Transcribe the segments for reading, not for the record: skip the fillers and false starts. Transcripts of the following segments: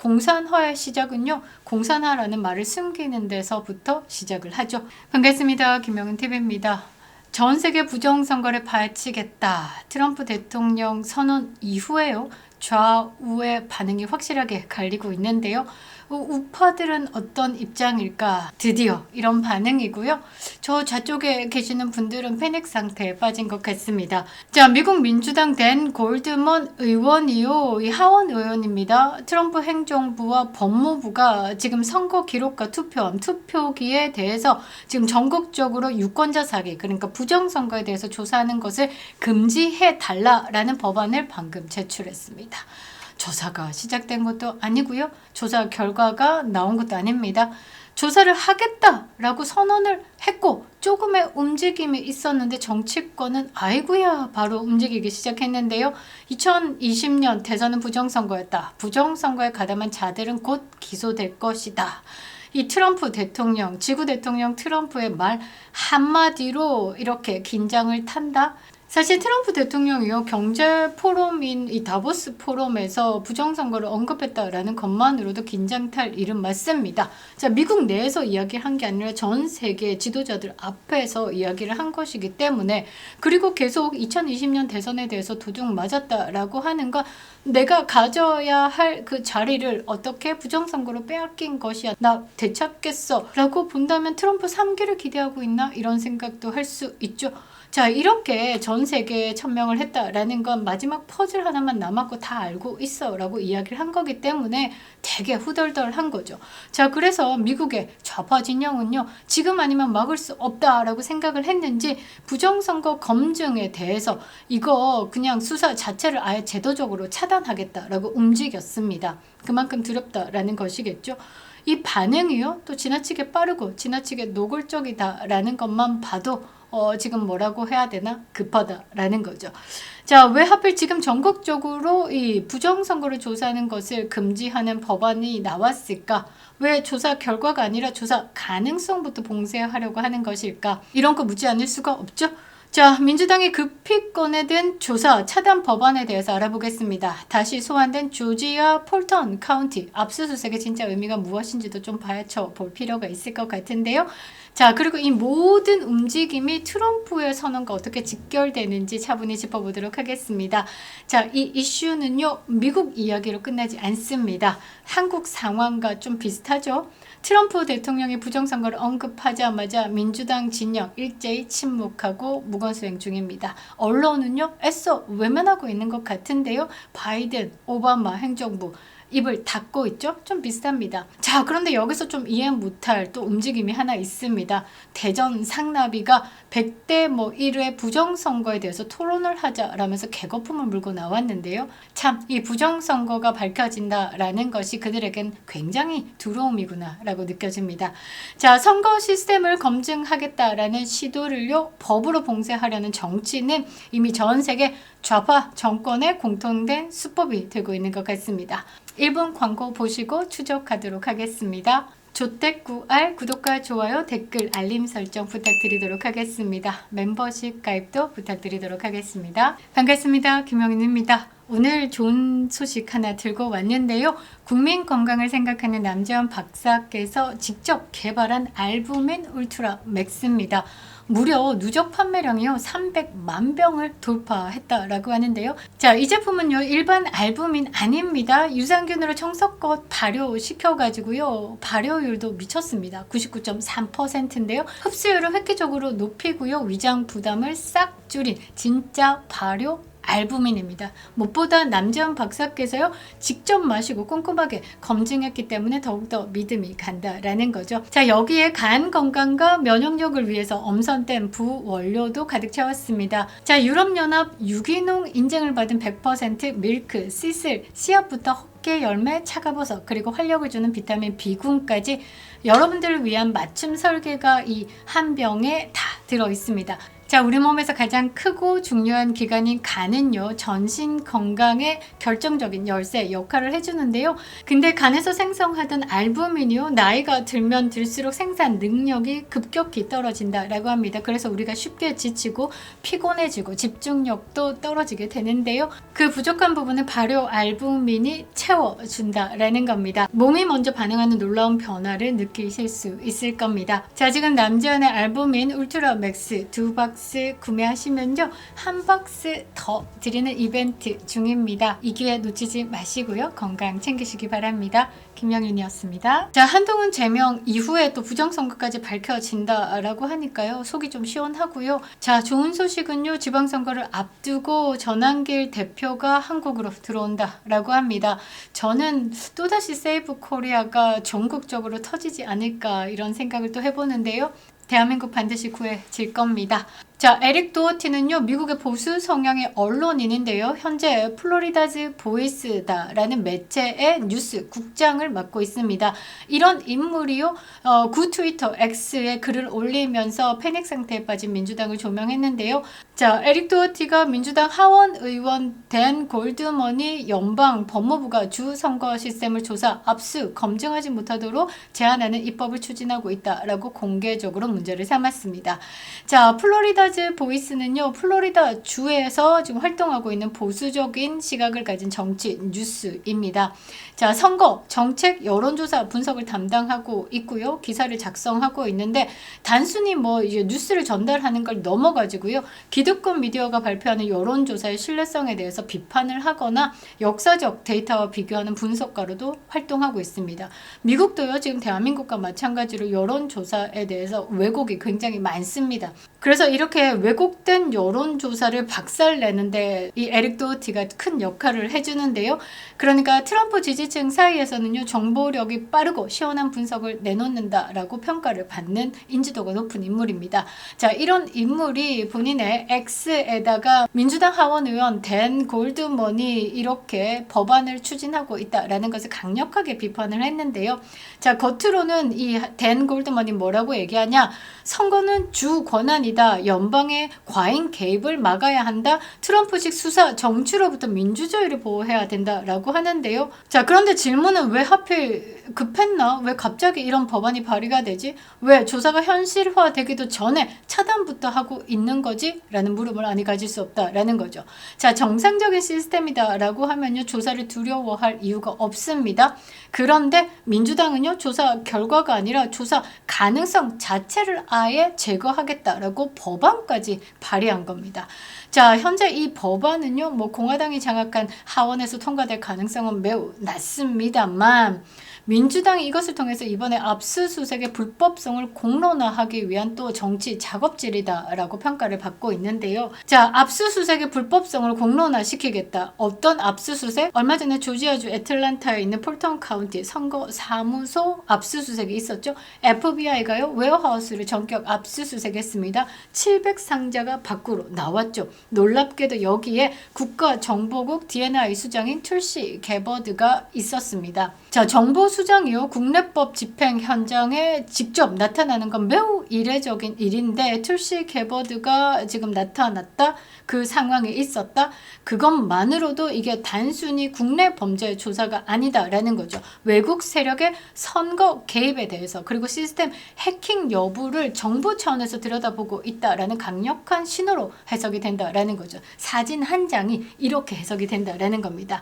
공산화의 시작은요, 공산화라는 말을 숨기는 데서부터 시작을 하죠. 반갑습니다. 김명은TV입니다. 전 세계 부정선거를 바치겠다. 트럼프 대통령 선언 이후에요. 좌우의 반응이 확실하게 갈리고 있는데요. 우파들은 어떤 입장일까? 드디어 이런 반응이고요. 저 좌쪽에 계시는 분들은 패닉 상태에 빠진 것 같습니다. 자, 미국 민주당 댄 골드먼 의원이요. 이 하원 의원입니다. 트럼프 행정부와 법무부가 지금 선거 기록과 투표함, 투표기에 대해서 지금 전국적으로 유권자 사기, 그러니까 부정선거에 대해서 조사하는 것을 금지해 달라라는 법안을 방금 제출했습니다. 조사가 시작된 것도 아니고요. 조사 결과가 나온 것도 아닙니다. 조사를 하겠다라고 선언을 했고 조금의 움직임이 있었는데 정치권은 아이고야 바로 움직이기 시작했는데요. 2020년 대선은 부정선거였다. 부정선거에 가담한 자들은 곧 기소될 것이다. 이 트럼프 대통령, 지구 대통령 트럼프의 말 한마디로 이렇게 긴장을 탄다. 사실 트럼프 대통령이요, 경제 포럼인 이 다보스 포럼에서 부정선거를 언급했다라는 것만으로도 긴장탈 일은 맞습니다. 자, 미국 내에서 이야기한 게 아니라 전 세계 지도자들 앞에서 이야기를 한 것이기 때문에, 그리고 계속 2020년 대선에 대해서 도둑 맞았다라고 하는 건 내가 가져야 할 그 자리를 어떻게 부정선거로 빼앗긴 것이야, 나 되찾겠어 라고 본다면 트럼프 3기를 기대하고 있나, 이런 생각도 할 수 있죠. 자, 이렇게 전 세계에 천명을 했다라는 건 마지막 퍼즐 하나만 남았고 다 알고 있어 라고 이야기를 한 거기 때문에 되게 후덜덜한 거죠. 자, 그래서 미국의 좌파 진영은요, 지금 아니면 막을 수 없다라고 생각을 했는지 부정선거 검증에 대해서 이거 그냥 수사 자체를 아예 제도적으로 차단하겠다라고 움직였습니다. 그만큼 두렵다라는 것이겠죠. 이 반응이요, 또 지나치게 빠르고 지나치게 노골적이다라는 것만 봐도 지금 뭐라고 해야 되나? 급하다라는 거죠. 자, 왜 하필 지금 전국적으로 이 부정선거를 조사하는 것을 금지하는 법안이 나왔을까? 왜 조사 결과가 아니라 조사 가능성부터 봉쇄하려고 하는 것일까? 이런 거 묻지 않을 수가 없죠. 자, 민주당이 급히 꺼내든 조사 차단 법안에 대해서 알아보겠습니다. 다시 소환된 조지아 폴턴 카운티 압수수색의 진짜 의미가 무엇인지도 좀 파헤쳐 볼 필요가 있을 것 같은데요. 자, 그리고 이 모든 움직임이 트럼프의 선언과 어떻게 직결되는지 차분히 짚어보도록 하겠습니다. 자, 이 이슈는요, 미국 이야기로 끝나지 않습니다. 한국 상황과 좀 비슷하죠. 트럼프 대통령이 부정선거를 언급하자마자 민주당 진영 일제히 침묵하고 무건수행 중입니다. 언론은요, 애써 외면하고 있는 것 같은데요. 바이든, 오바마 행정부 입을 닫고 있죠? 좀 비슷합니다. 자, 그런데 여기서 좀 이해 못할 또 움직임이 하나 있습니다. 대전 상나비가 100대 1회 부정선거에 대해서 토론을 하자라면서 개거품을 물고 나왔는데요. 참, 이 부정선거가 밝혀진다라는 것이 그들에겐 굉장히 두려움이구나 라고 느껴집니다. 자, 선거 시스템을 검증하겠다라는 시도를요, 법으로 봉쇄하려는 정치는 이미 전 세계 좌파 정권의 공통된 수법이 되고 있는 것 같습니다. 1분 광고 보시고 추적하도록 하겠습니다. 조택구알 구독과 좋아요, 댓글, 알림 설정 부탁드리도록 하겠습니다. 멤버십 가입도 부탁드리도록 하겠습니다. 반갑습니다. 김영인입니다. 오늘 좋은 소식 하나 들고 왔는데요. 국민 건강을 생각하는 남재원 박사께서 직접 개발한 알부민 울트라 맥스입니다. 무려 누적 판매량이요 300만 병을 돌파했다라고 하는데요. 자, 이 제품은요 일반 알부민 아닙니다. 유산균으로 청석껏 발효시켜가지고요 발효율도 미쳤습니다. 99.3%인데요. 흡수율을 획기적으로 높이고요, 위장 부담을 싹 줄인 진짜 발효 알부민입니다. 무엇보다 남재원 박사께서요 직접 마시고 꼼꼼하게 검증했기 때문에 더욱더 믿음이 간다라는 거죠. 자, 여기에 간 건강과 면역력을 위해서 엄선된 부원료도 가득 채웠습니다. 자, 유럽연합 유기농 인증을 받은 100% 밀크, 시슬, 씨앗부터 헛개 열매, 차가버섯, 그리고 활력을 주는 비타민 B군까지 여러분들을 위한 맞춤 설계가 이 한 병에 다 들어 있습니다. 자, 우리 몸에서 가장 크고 중요한 기관인 간은요, 전신 건강에 결정적인 열쇠 역할을 해주는데요. 근데 간에서 생성하던 알부민이요, 나이가 들면 들수록 생산 능력이 급격히 떨어진다라고 합니다. 그래서 우리가 쉽게 지치고 피곤해지고 집중력도 떨어지게 되는데요. 그 부족한 부분을 발효 알부민이 채워준다라는 겁니다. 몸이 먼저 반응하는 놀라운 변화를 느끼실 수 있을 겁니다. 자, 지금 남자연의 알부민 울트라 맥스 2박스 구매하시면요, 한 박스 더 드리는 이벤트 중입니다. 이 기회 놓치지 마시고요, 건강 챙기시기 바랍니다. 김영윤이었습니다. 자, 한동훈 제명 이후에 또 부정선거까지 밝혀진다라고 하니까요, 속이 좀 시원하고요. 자, 좋은 소식은요, 지방선거를 앞두고 전한길 대표가 한국으로 들어온다라고 합니다. 저는 또다시 세이브 코리아가 전국적으로 터지지 않을까 이런 생각을 또 해보는데요. 대한민국 반드시 구해질 겁니다. 자, 에릭 도어티는요, 미국의 보수 성향의 언론인인데요. 현재 플로리다즈 보이스다라는 매체의 뉴스 국장을 맡고 있습니다. 이런 인물이요, 구 트위터 X에 글을 올리면서 패닉 상태에 빠진 민주당을 조명했는데요. 자, 에릭 도어티가 민주당 하원 의원 댄 골드머니 연방 법무부가 주 선거 시스템을 조사, 압수, 검증하지 못하도록 제한하는 입법을 추진하고 있다라고 공개적으로 문제를 삼았습니다. 자, 플로리다즈 보이스는요, 플로리다 주에서 지금 활동하고 있는 보수적인 시각을 가진 정치 뉴스입니다. 자, 선거, 정책, 여론조사 분석을 담당하고 있고요. 기사를 작성하고 있는데, 단순히 이제 뉴스를 전달하는 걸 넘어가지고요, 기득권 미디어가 발표하는 여론조사의 신뢰성에 대해서 비판을 하거나 역사적 데이터와 비교하는 분석가로도 활동하고 있습니다. 미국도요, 지금 대한민국과 마찬가지로 여론조사에 대해서 왜곡이 굉장히 많습니다. 그래서 이렇게 왜곡된 여론조사를 박살내는데 이 에릭 도어티가 큰 역할을 해주는데요. 그러니까 트럼프 지지층 사이에서는요, 정보력이 빠르고 시원한 분석을 내놓는다라고 평가를 받는 인지도가 높은 인물입니다. 자, 이런 인물이 본인의 X에다가 민주당 하원 의원 댄 골드머니 이렇게 법안을 추진하고 있다라는 것을 강력하게 비판을 했는데요. 자, 겉으로는 이 댄 골드머니 뭐라고 얘기하냐? 선거는 주 권한이다. 연방의 과잉 개입을 막아야 한다. 트럼프식 수사 정치로부터 민주주의를 보호해야 된다라고 하는데요. 자, 그런데 질문은 왜 하필 급했나? 왜 갑자기 이런 법안이 발의가 되지? 왜 조사가 현실화되기도 전에 차단부터 하고 있는 거지? 라는 물음을 아니 가질 수 없다라는 거죠. 자, 정상적인 시스템이다라고 하면요, 조사를 두려워할 이유가 없습니다. 그런데 민주당은요, 조사 결과가 아니라 조사 가능성 자체를 아예 제거하겠다라고 법안까지 발의한 겁니다. 자, 현재 이 법안은요, 공화당이 장악한 하원에서 통과될 가능성은 매우 낮습니다만, 민주당이 이것을 통해서 이번에 압수수색의 불법성을 공론화하기 위한 또 정치 작업질이다라고 평가를 받고 있는데요. 자, 압수수색의 불법성을 공론화시키겠다. 어떤 압수수색? 얼마 전에 조지아주 애틀랜타에 있는 폴턴 카운티 선거사무소 압수수색이 있었죠. FBI가요, 웨어하우스를 전격 압수수색했습니다. 700상자가 밖으로 나왔죠. 놀랍게도 여기에 국가정보국 DNI 수장인 툴시 게버드가 있었습니다. 자, 정보수장이요, 국내법 집행 현장에 직접 나타나는 건 매우 이례적인 일인데, 툴시 게버드가 지금 나타났다, 그 상황에 있었다, 그것만으로도 이게 단순히 국내 범죄 조사가 아니다라는 거죠. 외국 세력의 선거 개입에 대해서, 그리고 시스템 해킹 여부를 정부 차원에서 들여다보고 있다라는 강력한 신호로 해석이 된다라는 거죠. 사진 한 장이 이렇게 해석이 된다라는 겁니다.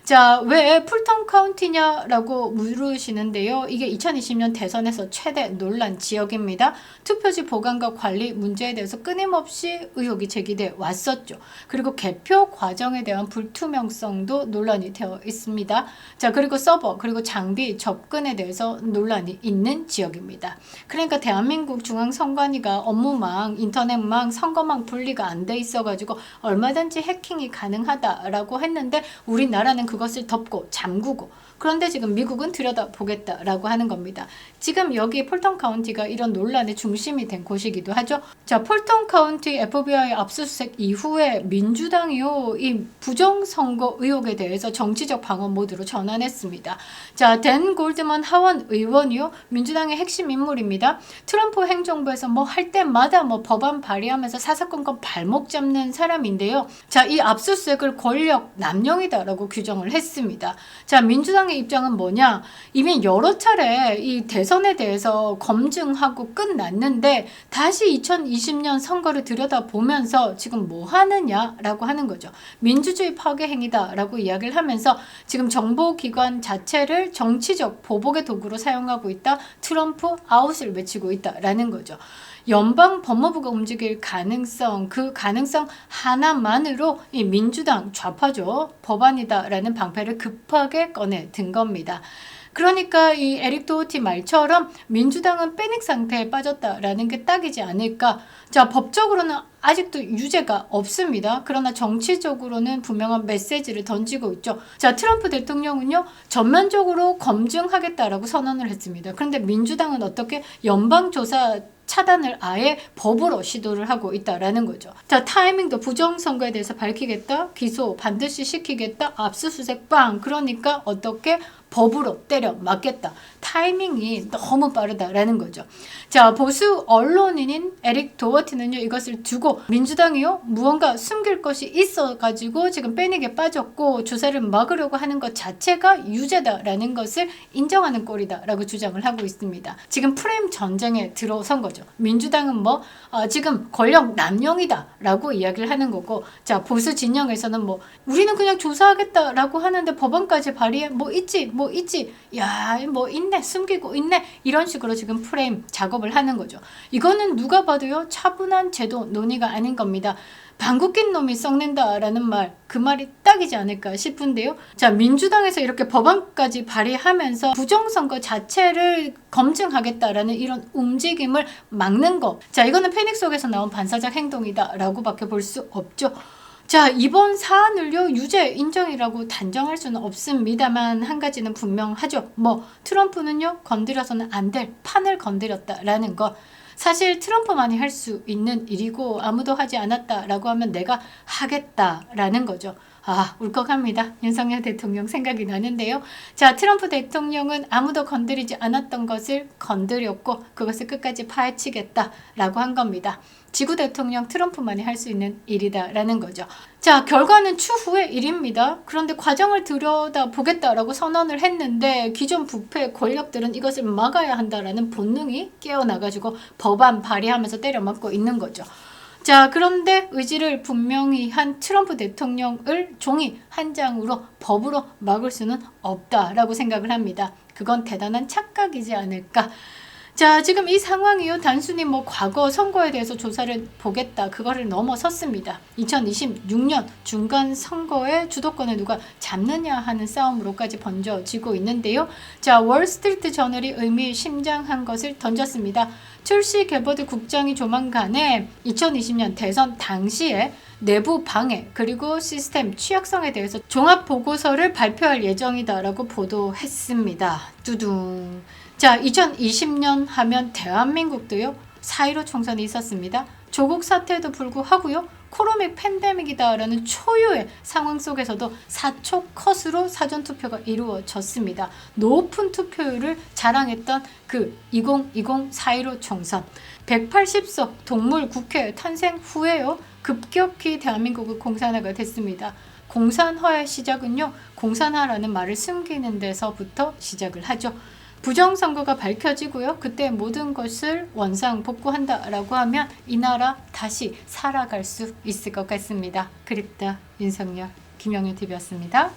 자, 왜 풀턴 카운티냐라고 물으시는데요. 이게 2020년 대선에서 최대 논란 지역입니다. 투표지 보관과 관리 문제에 대해서 끊임없이 의혹이 제기돼 왔었죠. 그리고 개표 과정에 대한 불투명성도 논란이 되어 있습니다. 자, 그리고 서버, 그리고 장비 접근에 대해서 논란이 있는 지역입니다. 그러니까 대한민국 중앙선관위가 업무망, 인터넷망, 선거망 분리가 안 돼 있어가지고 얼마든지 해킹이 가능하다라고 했는데, 우리나라는 그것을 덮고 잠그고, 그런데 지금 미국은 들여다보겠다라고 하는 겁니다. 지금 여기 폴턴 카운티가 이런 논란의 중심이 된 곳이기도 하죠. 자, 폴턴 카운티 FBI 압수수색 이후에 민주당이요, 이 부정선거 의혹에 대해서 정치적 방어 모드로 전환했습니다. 자, 댄 골드만 하원 의원이요, 민주당의 핵심 인물입니다. 트럼프 행정부에서 뭐 할 때마다 뭐 법안 발의하면서 사사건건 발목 잡는 사람인데요. 자, 이 압수수색을 권력 남용이다라고 규정을 했습니다. 자, 민주당의 입장은 뭐냐? 이미 여러 차례 이 대선에 대해서 검증하고 끝났는데 다시 2020년 선거를 들여다보면서 지금 뭐 하느냐라고 하는 거죠. 민주주의 파괴 행위다라고 이야기를 하면서 지금 정보기관 자체를 정치적 보복의 도구로 사용하고 있다. 트럼프 아웃을 외치고 있다라는 거죠. 연방 법무부가 움직일 가능성, 그 가능성 하나만으로 이 민주당 좌파죠, 법안이다라는 방패를 급하게 꺼내 든 겁니다. 그러니까 이 에릭 도어티 말처럼 민주당은 패닉 상태에 빠졌다라는 게 딱이지 않을까. 자, 법적으로는 아직도 유죄가 없습니다. 그러나 정치적으로는 분명한 메시지를 던지고 있죠. 자, 트럼프 대통령은요, 전면적으로 검증하겠다라고 선언을 했습니다. 그런데 민주당은 어떻게 연방조사 차단을 아예 법으로 시도를 하고 있다라는 거죠. 자, 타이밍도 부정선거에 대해서 밝히겠다, 기소 반드시 시키겠다, 압수수색 빵. 그러니까 어떻게 법으로 때려 맞겠다. 타이밍이 너무 빠르다라는 거죠. 자, 보수 언론인인 에릭 도어티는요, 이것을 두고 민주당이요, 무언가 숨길 것이 있어가지고 지금 패닉에 빠졌고 조사를 막으려고 하는 것 자체가 유죄다라는 것을 인정하는 꼴이다라고 주장을 하고 있습니다. 지금 프레임 전쟁에 들어선 거죠. 민주당은 뭐 지금 권력 남용이다라고 이야기를 하는 거고, 자, 보수 진영에서는 뭐 우리는 그냥 조사하겠다라고 하는데 법안까지 발의해 뭐 있지 야, 뭐 있네, 숨기고 있네, 이런 식으로 지금 프레임 작업을 하는 거죠. 이거는 누가 봐도요, 차분한 제도 논의가 아닌 겁니다. 방귀 낀 놈이 썩는다라는 말, 그 말이 딱이지 않을까 싶은데요. 자, 민주당에서 이렇게 법안까지 발의하면서 부정선거 자체를 검증하겠다라는 이런 움직임을 막는 거, 자, 이거는 패닉 속에서 나온 반사적 행동이다라고 밖에 볼 수 없죠. 자, 이번 사안을요, 유죄 인정이라고 단정할 수는 없습니다만 한 가지는 분명하죠. 뭐 트럼프는요, 건드려서는 안 될 판을 건드렸다라는 거. 사실 트럼프만이 할 수 있는 일이고 아무도 하지 않았다라고 하면 내가 하겠다라는 거죠. 아, 울컥합니다. 윤석열 대통령 생각이 나는데요. 자, 트럼프 대통령은 아무도 건드리지 않았던 것을 건드렸고 그것을 끝까지 파헤치겠다라고 한 겁니다. 지구 대통령 트럼프만이 할 수 있는 일이다라는 거죠. 자, 결과는 추후의 일입니다. 그런데 과정을 들여다보겠다라고 선언을 했는데 기존 부패 권력들은 이것을 막아야 한다라는 본능이 깨어나가지고 법안 발의하면서 때려맞고 있는 거죠. 자, 그런데 의지를 분명히 한 트럼프 대통령을 종이 한 장으로 법으로 막을 수는 없다라고 생각을 합니다. 그건 대단한 착각이지 않을까. 자, 지금 이 상황이요, 단순히 뭐 과거 선거에 대해서 조사를 보겠다, 그거를 넘어섰습니다. 2026년 중간 선거의 주도권을 누가 잡느냐 하는 싸움으로까지 번져지고 있는데요. 자, 월스트리트 저널이 의미심장한 것을 던졌습니다. 출시 게버드 국장이 조만간에 2020년 대선 당시에 내부 방해 그리고 시스템 취약성에 대해서 종합 보고서를 발표할 예정이다라고 보도했습니다. 두둥. 자, 2020년 하면 대한민국도요, 4.15 총선이 있었습니다. 조국 사태에도 불구하고요, 코로나 팬데믹이다라는 초유의 상황 속에서도 4초 컷으로 사전투표가 이루어졌습니다. 높은 투표율을 자랑했던 그 2020 4.15 총선. 180석 동물 국회 탄생 후에요, 급격히 대한민국은 공산화가 됐습니다. 공산화의 시작은요, 공산화라는 말을 숨기는 데서부터 시작을 하죠. 부정선거가 밝혀지고요, 그때 모든 것을 원상복구한다라고 하면 이 나라 다시 살아갈 수 있을 것 같습니다. 그립다 윤석열, 김영윤 TV였습니다.